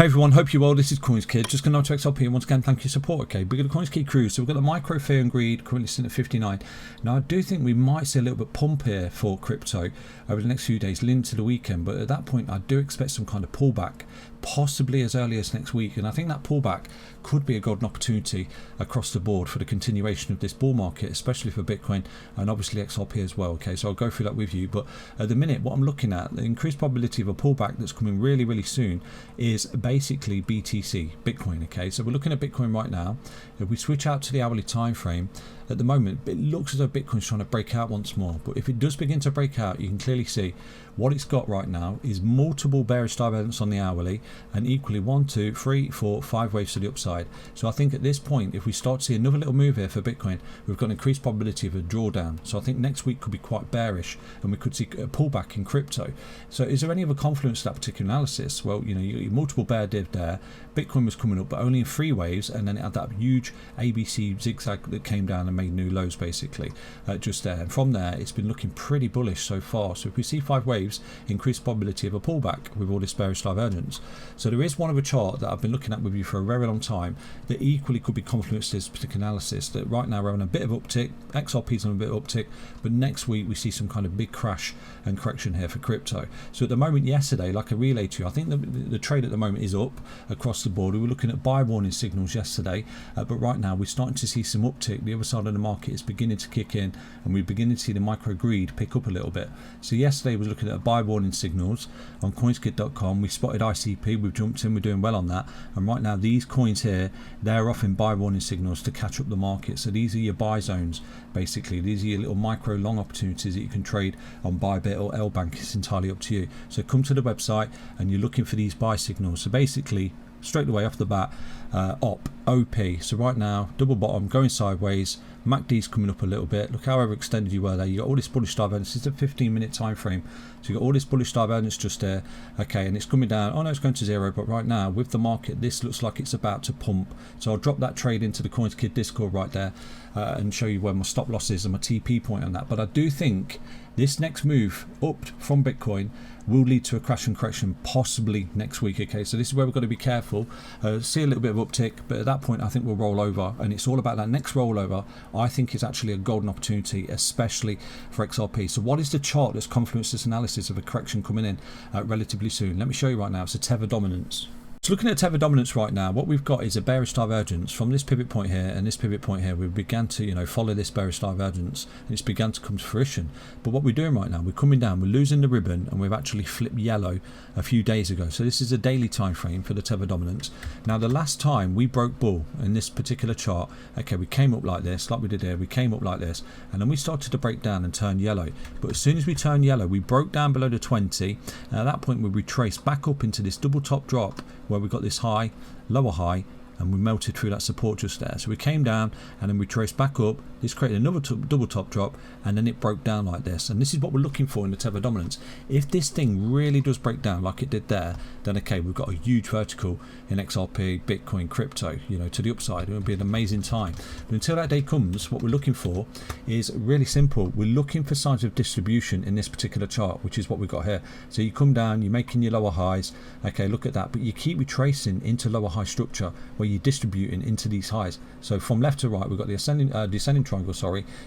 Hey everyone, hope you're well. This is CoinsKid. Just going to XRP and once again thank you for support. Okay, we've got the CoinsKid cruise. So we've got the micro fear and greed currently sitting at 59. Now I do think we might see a little bit pump here for crypto over the next few days, leading to the weekend. But at that point, I do expect some kind of pullback, possibly as early as next week. And I think that pullback could be a golden opportunity across the board for the continuation of this bull market, especially for Bitcoin and obviously XRP as well. Okay, so I'll go through that with you. But at the minute, what I'm looking at, the increased probability of a pullback that's coming really soon is basically BTC, Bitcoin. Okay, so we're looking at Bitcoin right now. If we switch out to the hourly time frame, at the moment it looks as though Bitcoin's trying to break out once more. But if it does begin to break out, you can clearly see what it's got right now is multiple bearish divergence on the hourly, and equally 1, 2, 3, 4, 5 waves to the upside. So I think at this point, if we start to see another little move here for Bitcoin, we've got an increased probability of a drawdown. So I think next week could be quite bearish, and we could see a pullback in crypto. So is there any other confluence to that particular analysis? Well, you know, you multiple bear div there. Bitcoin was coming up, but only in 3 waves, and then it had that huge ABC zigzag that came down and made new lows basically just there. And from there, it's been looking pretty bullish so far. So if we see 5 waves, increased probability of a pullback with all this bearish divergence. So there is one of a chart that I've been looking at with you for a very long time that equally could be confluenced to this particular analysis, that right now we're on a bit of uptick, XRP's on a bit of uptick, but next week we see some kind of big crash and correction here for crypto. So at the moment, yesterday, like I relayed to you, I think the trade at the moment is up across the board. We were looking at buy warning signals yesterday, but right now we're starting to see some uptick. The other side of the market is beginning to kick in, and we're beginning to see the micro greed pick up a little bit. So yesterday was looking at buy warning signals on CoinsKid.com. We spotted ICP, we've jumped in, we're doing well on that, and right now these coins here, they're offering buy warning signals to catch up the market. So these are your buy zones basically. These are your little micro long opportunities that you can trade on Bybit or LBank. It's entirely up to you. So come to the website and you're looking for these buy signals. So basically straight away off the bat, OP. So right now, double bottom, going sideways, MACD's coming up a little bit. Look however extended you were there. You got all this bullish divergence. It's a 15-minute time frame. So you got all this bullish divergence just there. Okay, and it's coming down. Oh no, it's going to 0. But right now, with the market, this looks like it's about to pump. So I'll drop that trade into the CoinsKid Discord right there and show you where my stop loss is and my TP point on that. But I do think this next move up from Bitcoin will lead to a crash and correction possibly next week. Okay, so this is where we've got to be careful. See a little bit of uptick, but at that point I think we'll roll over, and it's all about that next rollover. I think it's actually a golden opportunity, especially for XRP. So what is the chart that's confluenced this analysis of a correction coming in relatively soon? Let me show you right now. It's a Tether dominance. So looking at Tether dominance right now, what we've got is a bearish divergence from this pivot point here and this pivot point here. We began to, follow this bearish divergence, and it's begun to come to fruition. But what we're doing right now, we're coming down, we're losing the ribbon, and we've actually flipped yellow a few days ago. So this is a daily time frame for the Tether dominance. Now the last time we broke bull in this particular chart, okay, we came up like this, like we did here, we came up like this, and then we started to break down and turn yellow. But as soon as we turned yellow, we broke down below the 20, and at that point we retraced back up into this double top drop where we got this high, lower high, and we melted through that support just there. So we came down and then we traced back up. This created another double top drop, and then it broke down like this. And this is what we're looking for in the Tether dominance. If this thing really does break down like it did there, then okay, we've got a huge vertical in XRP, Bitcoin, crypto, to the upside. It will be an amazing time. But until that day comes, what we're looking for is really simple. We're looking for signs of distribution in this particular chart, which is what we've got here. So you come down, you're making your lower highs. Okay, look at that. But you keep retracing into lower high structure where you're distributing into these highs. So from left to right, we've got the descending triangle,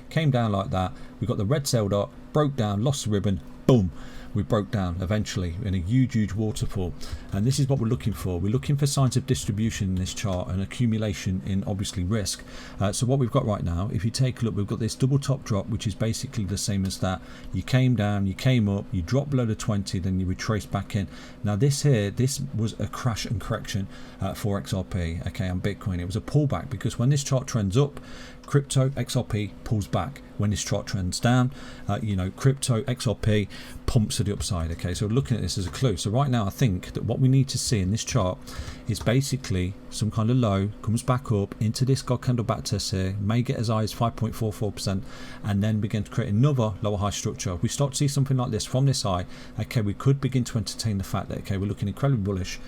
came down like that. We've got the red sail dot, broke down, lost the ribbon, boom. We broke down eventually in a huge waterfall, and this is what we're looking for. We're looking for signs of distribution in this chart and accumulation in obviously risk. So what we've got right now, if you take a look, we've got this double top drop, which is basically the same as that. You came down, you came up, you dropped below the 20, then you retraced back in. Now this was a crash and correction for XRP, okay, and Bitcoin. It was a pullback because when this chart trends up, crypto XRP pulls back. When this chart trends down, crypto XRP pumps to the upside. Okay, so we're looking at this as a clue. So right now I think that what we need to see in this chart is basically some kind of low, comes back up into this God candle back test here, may get as high as 5.44%, and then begin to create another lower high structure. If we start to see something like this from this high, okay, we could begin to entertain the fact that, okay, we're looking incredibly bullish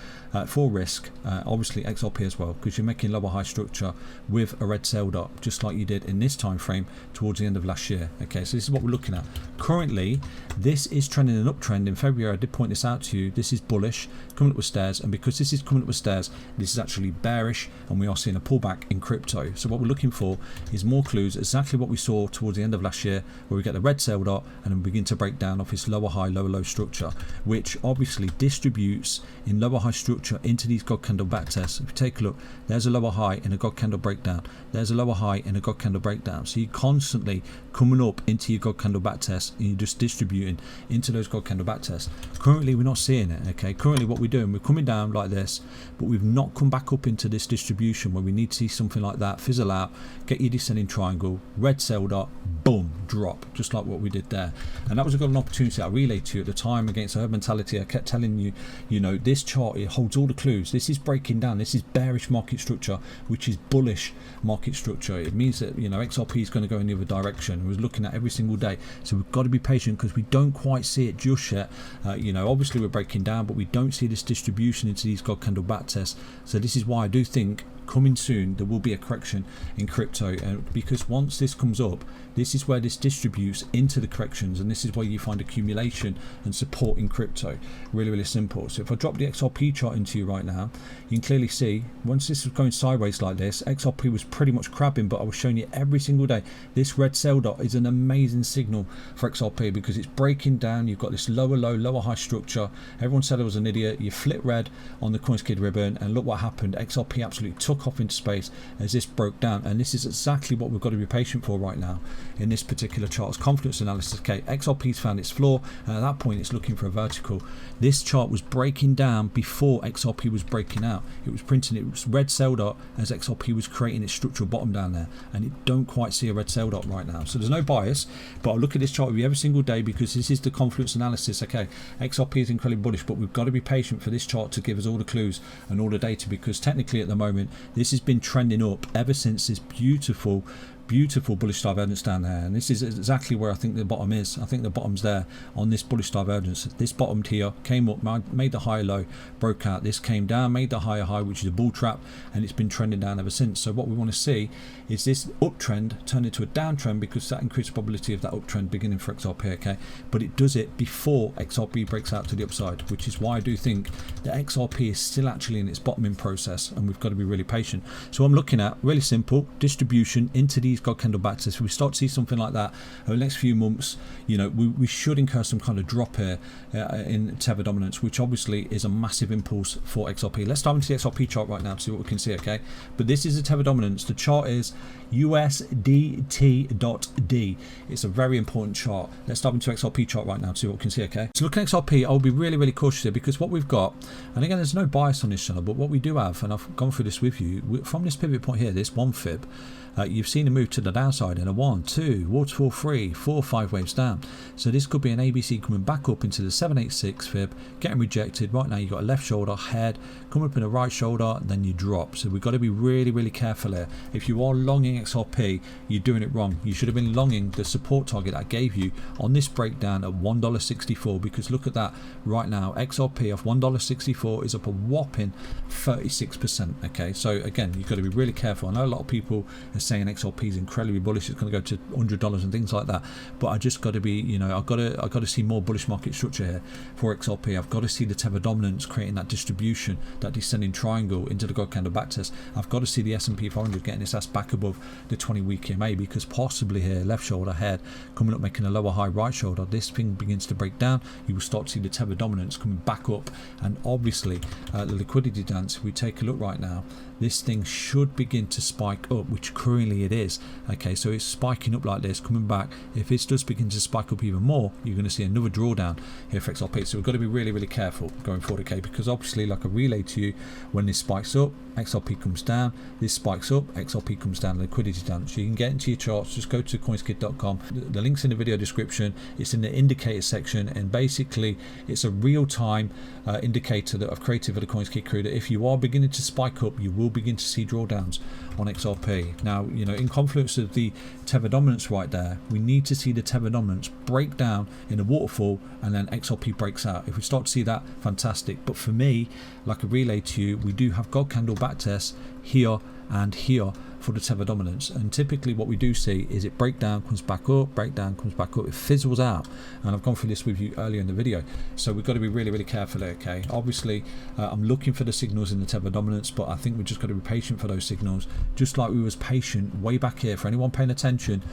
for risk, obviously XRP as well, because you're making lower high structure with a red sail dot, just like you did in this time frame towards the end of last year. Okay, so this is what we're looking at. Currently, this is trending an uptrend in February. I did point this out to you. This is bullish, coming upward stairs, and because this is coming upward stairs, this is actually bearish, and we are seeing a pullback in crypto. So what we're looking for is more clues, exactly what we saw towards the end of last year, where we get the red sale dot and then begin to break down off this lower high, lower low structure, which obviously distributes in lower high structure into these God candle back tests. If you take a look, there's a lower high in a God candle breakdown, there's a lower high in a God candle breakdown. So you're constantly coming up into your God candle back test, and you're just distributing into those God candle back tests. Currently we're not seeing it. Okay, currently what we're doing, we're coming down like this, but we've not come back up into this distribution where we need to see something like that fizzle out, get your descending triangle, red sell dot, boom, drop, just like what we did there. And that was a good opportunity I relayed to you at the time against herd mentality. I kept telling you, you know, this chart, it holds all the clues. This is breaking down, this is bearish market structure, which is bullish market structure. It means that, you know, XRP is going to go in the other direction. We're looking at every single day, so we've got to be patient because we don't quite see it just yet. You know, obviously we're breaking down, but we don't see this distribution into these God candle back tests. So this is why I do think coming soon there will be a correction in crypto, because once this comes up, this is where this distributes into the corrections, and this is where you find accumulation and support in crypto. Really simple. So if I drop the XRP chart into you right now, you can clearly see once this was going sideways like this, XRP was pretty much crabbing, but I was showing you every single day this red sell dot is an amazing signal for XRP because it's breaking down. You've got this lower low, lower high structure. Everyone said I was an idiot. You flip red on the CoinsKid ribbon, and look what happened. XRP absolutely took off into space as this broke down, and this is exactly what we've got to be patient for right now in this particular chart's Confluence analysis. Okay, XRP's found its floor, and at that point it's looking for a vertical. This chart was breaking down before XRP was breaking out. It was printing, it was red sell dot as XRP was creating its structural bottom down there, and it don't quite see a red sell dot right now. So there's no bias, but I look at this chart with you every single day because this is the Confluence analysis. Okay, XRP is incredibly bullish, but we've got to be patient for this chart to give us all the clues and all the data, because technically at the moment this has been trending up ever since this beautiful bullish divergence down there, and this is exactly where I think the bottom is. I think the bottom's there on this bullish divergence. This bottomed here, came up, made the higher low, broke out, this came down, made the higher high, which is a bull trap, and it's been trending down ever since. So what we want to see is this uptrend turn into a downtrend, because that increases the probability of that uptrend beginning for XRP. Okay, but it does it before XRP breaks out to the upside, which is why I do think that XRP is still actually in its bottoming process, and we've got to be really patient. So I'm looking at really simple distribution into these God candle back tests. If we start to see something like that over the next few months, you know, we should incur some kind of drop here in Tether dominance, which obviously is a massive impulse for XRP. Let's dive into the XRP chart right now to see what we can see. Okay, but this is the Tether dominance. The chart is USDT.D. It's a very important chart. Let's dive into XRP chart right now to see what we can see. Okay, so looking at XRP, I'll be really cautious here, because what we've got, and again there's no bias on this channel, but what we do have, and I've gone through this with you, from this pivot point here, this one fib, you've seen a move to the downside in a 1, 2, waterfall 3, 4, 5 waves down. So this could be an ABC coming back up into the 786 fib, getting rejected. Right now you've got a left shoulder, head, come up in a right shoulder, then you drop. So we've got to be really careful here. If you are longing XRP, you're doing it wrong. You should have been longing the support target I gave you on this breakdown at $1.64, because look at that right now. XRP off $1.64 is up a whopping 36%. Okay, so again, you've got to be really careful. I know a lot of people are saying XRP is incredibly bullish, it's going to go to $100 and things like that, but I just got to be, you know, I've got to see more bullish market structure here for XRP. I've got to see the Tether dominance creating that distribution, that descending triangle into the God candle backtest. I've got to see the S&P 500 getting its ass back above the 20-week EMA, because possibly here, left shoulder, head, coming up, making a lower high, right shoulder, this thing begins to break down. You will start to see the Tether dominance coming back up, and obviously the liquidity dance. If we take a look right now, this thing should begin to spike up, which currently it is. Okay, so it's spiking up like this, coming back. If it does begin to spike up even more, you're going to see another drawdown here for XRP. So we've got to be really careful going forward, okay, because obviously, like I relayed to you, when this spikes up, XRP comes down, this spikes up, XRP comes down, liquidity down. So you can get into your charts, just go to CoinsKid.com. The link's in the video description, it's in the indicator section, and basically it's a real-time indicator that I've created for the CoinsKid crew, that if you are beginning to spike up, you will begin to see drawdowns on XRP. Now, you know, in confluence of the Tether dominance right there, we need to see the Tether dominance break down in a waterfall, and then XRP breaks out. If we start to see that, fantastic. But for me, like I relayed to you, we do have God candle back tests here and here for the Tether dominance, and typically what we do see is it break down, comes back up, break down, comes back up, it fizzles out, and I've gone through this with you earlier in the video. So we've got to be really careful here, okay? Obviously I'm looking for the signals in the Tether dominance, but I think we've just got to be patient for those signals, just like we was patient way back here. For anyone paying attention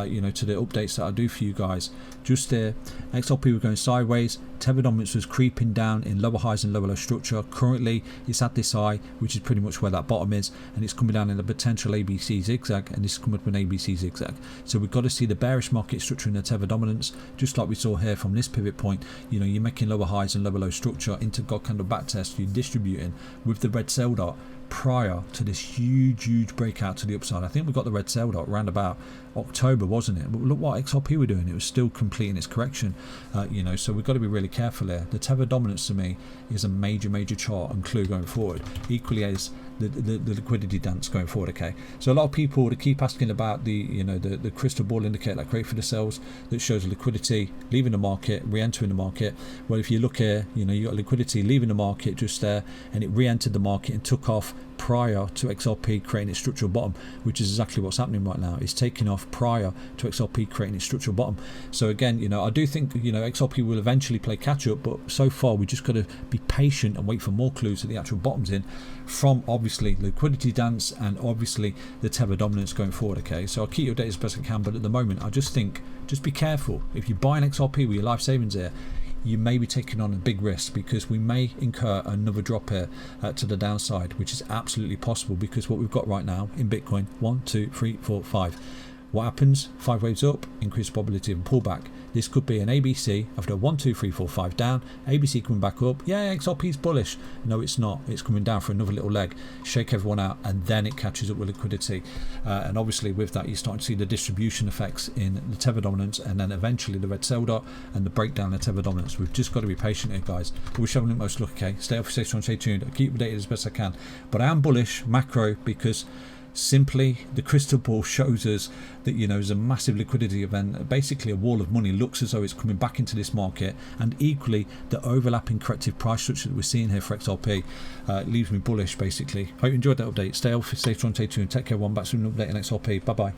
you know, to the updates that I do for you guys, just there XRP was going sideways, Tether dominance was creeping down in lower highs and lower low structure. Currently it's at this high, which is pretty much where that bottom is, and it's coming down in a potential ABC zigzag, and this is coming up an ABC zigzag. So we've got to see the bearish market structure in the Tether dominance, just like we saw here from this pivot point. You know, you're making lower highs and lower low structure into God candle back test, you're distributing with the red sell dot prior to this huge breakout to the upside. I think we got the red sell dot around about October, wasn't it? But look what XRP were doing, it was still completing its correction. You know, so we've got to be really careful here. The Tether dominance to me is a major chart and clue going forward, equally as the liquidity dance going forward, okay? So a lot of people to keep asking about the, you know, the crystal ball indicator that create for the cells that shows liquidity leaving the market, re-entering the market. Well, if you look here, you know, you got liquidity leaving the market just there, and it re-entered the market and took off prior to XRP creating its structural bottom, which is exactly what's happening right now. It's taking off prior to XRP creating its structural bottom. So again, you know, I do think, you know, XRP will eventually play catch up, but so far we just got to be patient and wait for more clues that the actual bottom's in, from obviously liquidity dance and obviously the Tether dominance going forward, okay? So I'll keep you updated as best I can, but at the moment I just think, just be careful. If you buy an XRP with your life savings here, you may be taking on a big risk, because we may incur another drop here to the downside, which is absolutely possible, because what we've got right now in Bitcoin, 1 2 3 4 5, what happens? 5 waves up, increased probability of a pullback. This could be an ABC after 1 2 3 4 5 down, ABC coming back up. Yeah, XRP is bullish. No, it's not. It's coming down for another little leg, shake everyone out, and then it catches up with liquidity. And obviously with that, you're starting to see the distribution effects in the Tether dominance, and then eventually the red sell dot and the breakdown of Tether dominance. We've just got to be patient here, guys. I wish I haven't most look, okay? Stay up, stay strong, stay tuned. I'll keep updated as best I can. But I am bullish macro, because simply the crystal ball shows us that, you know, there's a massive liquidity event, basically a wall of money looks as though it's coming back into this market, and equally the overlapping corrective price structure that we're seeing here for XRP leaves me bullish basically. Hope you enjoyed that update. Stay healthy, stay strong, stay tuned. Take care, everyone. Back soon, update on XRP. Bye bye.